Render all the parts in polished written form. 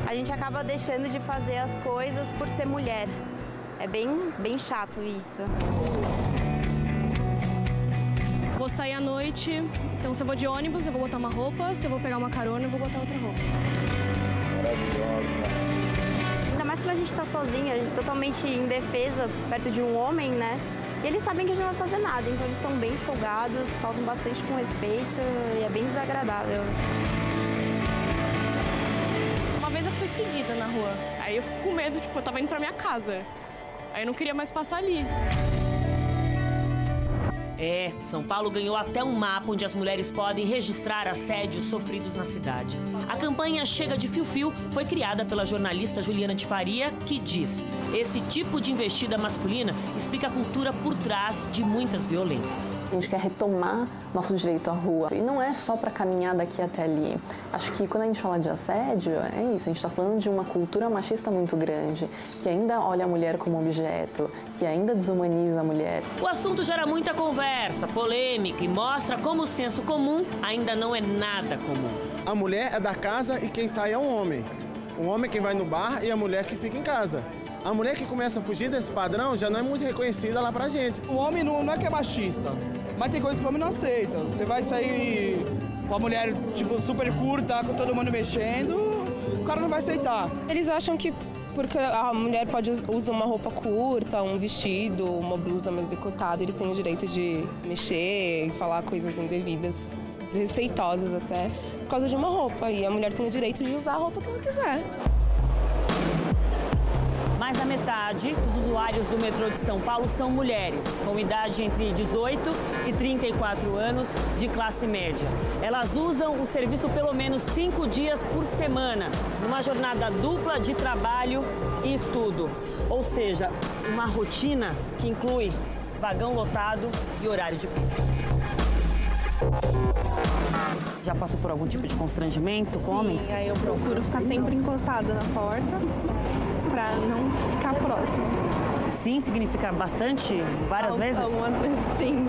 A gente acaba deixando de fazer as coisas por ser mulher. É bem chato isso. Vou sair à noite, então se eu vou de ônibus, eu vou botar uma roupa, se eu vou pegar uma carona, eu vou botar outra roupa. Maravilhosa. Ainda mais quando a gente tá sozinha, a gente totalmente indefesa perto de um homem, né? E eles sabem que a gente não vai fazer nada, então eles são bem folgados, faltam bastante com respeito e é bem desagradável. Uma vez eu fui seguida na rua, aí eu fico com medo, tipo, eu tava indo pra minha casa. Aí eu não queria mais passar ali. São Paulo ganhou até um mapa onde as mulheres podem registrar assédios sofridos na cidade. A campanha Chega de Fio-Fio foi criada pela jornalista Juliana de Faria, que diz: esse tipo de investida masculina explica a cultura por trás de muitas violências. A gente quer retomar nosso direito à rua. E não é só para caminhar daqui até ali. Acho que quando a gente fala de assédio, é isso. A gente está falando de uma cultura machista muito grande, que ainda olha a mulher como objeto, que ainda desumaniza a mulher. O assunto gera muita conversa, polêmica e mostra como o senso comum ainda não é nada comum. A mulher é da casa e quem sai é um homem. O homem quem vai no bar e a mulher que fica em casa. A mulher que começa a fugir desse padrão já não é muito reconhecida lá pra gente. O homem não é que é machista, mas tem coisas que o homem não aceita. Você vai sair com a mulher, tipo, super curta, com todo mundo mexendo, o cara não vai aceitar. Eles acham que porque a mulher pode usar uma roupa curta, um vestido, uma blusa mais decotada, eles têm o direito de mexer e falar coisas indevidas, desrespeitosas até, por causa de uma roupa. E a mulher tem o direito de usar a roupa que ela quiser. Mais da metade dos usuários do metrô de São Paulo são mulheres, com idade entre 18 e 34 anos, de classe média. Elas usam o serviço pelo menos 5 dias por semana, numa jornada dupla de trabalho e estudo. Ou seja, uma rotina que inclui vagão lotado e horário de pico. Já passou por algum tipo de constrangimento com homens? Sim, aí eu procuro ficar sempre encostada na porta para não ficar próximo. Sim, significa bastante? Várias vezes? Algumas vezes, sim.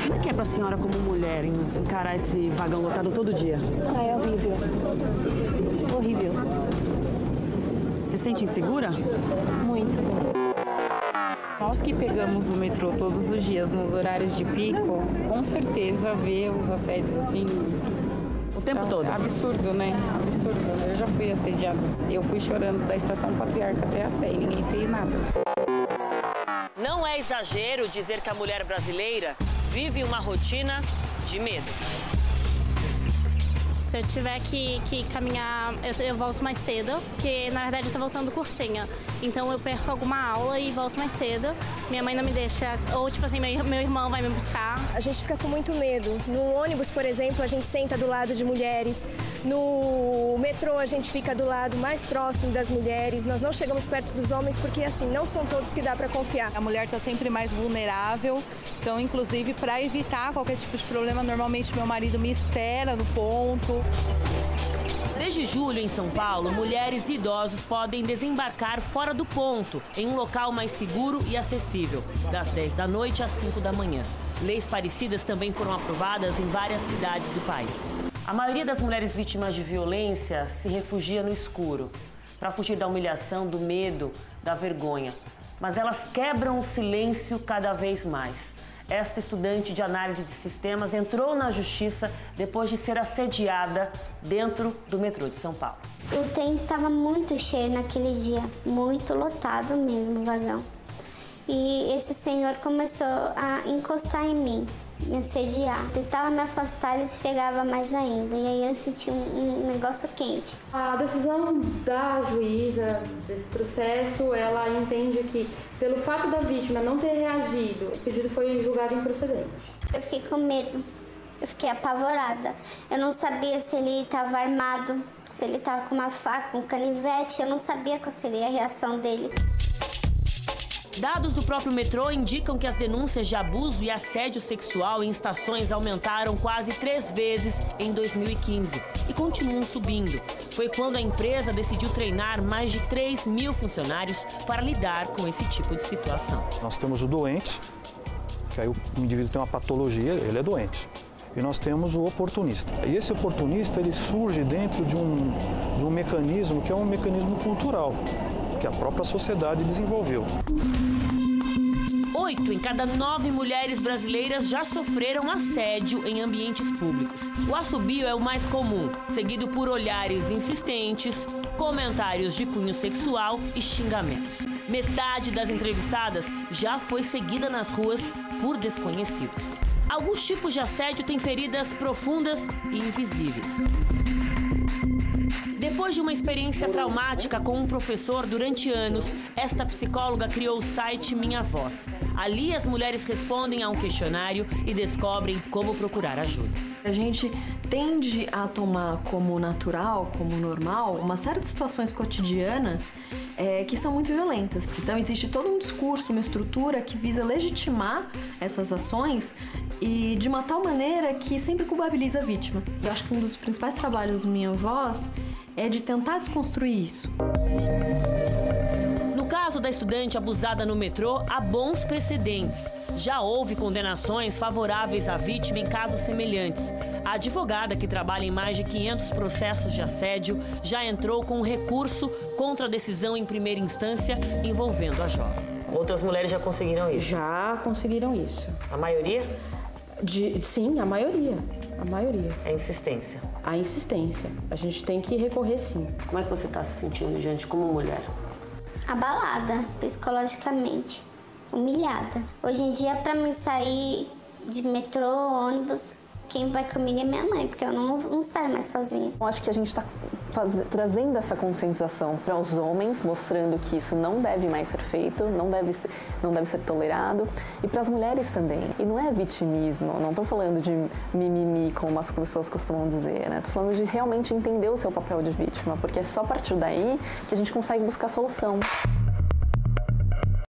Como é que é pra senhora, como mulher, encarar esse vagão lotado todo dia? É horrível. Horrível. Se sente insegura? Muito. Nós que pegamos o metrô todos os dias nos horários de pico, com certeza vê os assédios assim... O tempo todo? Absurdo, né? Absurdo. Eu já fui assediada. Eu fui chorando da Estação Patriarca até a Sé e ninguém fez nada. Não é exagero dizer que a mulher brasileira vive uma rotina de medo. Se eu tiver que caminhar, eu volto mais cedo, porque na verdade eu tô voltando do cursinho. Então eu perco alguma aula e volto mais cedo. Minha mãe não me deixa, ou tipo assim, meu irmão vai me buscar. A gente fica com muito medo. No ônibus, por exemplo, a gente senta do lado de mulheres. No metrô, a gente fica do lado mais próximo das mulheres. Nós não chegamos perto dos homens porque, assim, não são todos que dá para confiar. A mulher está sempre mais vulnerável. Então, inclusive, para evitar qualquer tipo de problema, normalmente meu marido me espera no ponto. Desde julho, em São Paulo, mulheres e idosos podem desembarcar fora do ponto, em um local mais seguro e acessível, das 10 da noite às 5 da manhã. Leis parecidas também foram aprovadas em várias cidades do país. A maioria das mulheres vítimas de violência se refugia no escuro, para fugir da humilhação, do medo, da vergonha. Mas elas quebram o silêncio cada vez mais. Esta estudante de análise de sistemas entrou na justiça depois de ser assediada dentro do metrô de São Paulo. O trem estava muito cheio naquele dia, muito lotado mesmo o vagão. E esse senhor começou a encostar em mim, me assediar. Tentava me afastar, ele chegava mais ainda. E aí eu senti um negócio quente. A decisão da juíza desse processo, ela entende que, pelo fato da vítima não ter reagido, o pedido foi julgado improcedente. Eu fiquei com medo, eu fiquei apavorada. Eu não sabia se ele estava armado, se ele estava com uma faca, um canivete. Eu não sabia qual seria a reação dele. Dados do próprio metrô indicam que as denúncias de abuso e assédio sexual em estações aumentaram quase 3 vezes em 2015 e continuam subindo. Foi quando a empresa decidiu treinar mais de 3.000 funcionários para lidar com esse tipo de situação. Nós temos o doente, que aí o indivíduo tem uma patologia, ele é doente. E nós temos o oportunista. E esse oportunista, ele surge dentro de um mecanismo que é um mecanismo cultural, que a própria sociedade desenvolveu. 8 em cada 9 mulheres brasileiras já sofreram assédio em ambientes públicos. O assobio é o mais comum, seguido por olhares insistentes, comentários de cunho sexual e xingamentos. Metade das entrevistadas já foi seguida nas ruas por desconhecidos. Alguns tipos de assédio têm feridas profundas e invisíveis. Depois de uma experiência traumática com um professor durante anos, esta psicóloga criou o site Minha Voz. Ali as mulheres respondem a um questionário e descobrem como procurar ajuda. A gente tende a tomar como natural, como normal, uma série de situações cotidianas que são muito violentas. Então existe todo um discurso, uma estrutura que visa legitimar essas ações e de uma tal maneira que sempre culpabiliza a vítima. Eu acho que um dos principais trabalhos do Minha Voz é de tentar desconstruir isso. No caso da estudante abusada no metrô, há bons precedentes. Já houve condenações favoráveis à vítima em casos semelhantes. A advogada, que trabalha em mais de 500 processos de assédio, já entrou com um recurso contra a decisão em primeira instância envolvendo a jovem. Outras mulheres já conseguiram isso? Já conseguiram isso. A maioria? Sim, a maioria. A maioria. É a insistência? A insistência. A gente tem que recorrer, sim. Como é que você está se sentindo, gente, como mulher? Abalada, psicologicamente, humilhada. Hoje em dia, para mim sair de metrô, ônibus, quem vai comigo é minha mãe, porque eu não saio mais sozinha. Eu acho que a gente está trazendo essa conscientização para os homens, mostrando que isso não deve mais ser feito, não deve ser tolerado, e para as mulheres também. E não é vitimismo, não estou falando de mimimi, como as pessoas costumam dizer, né? Estou falando de realmente entender o seu papel de vítima, porque é só a partir daí que a gente consegue buscar solução.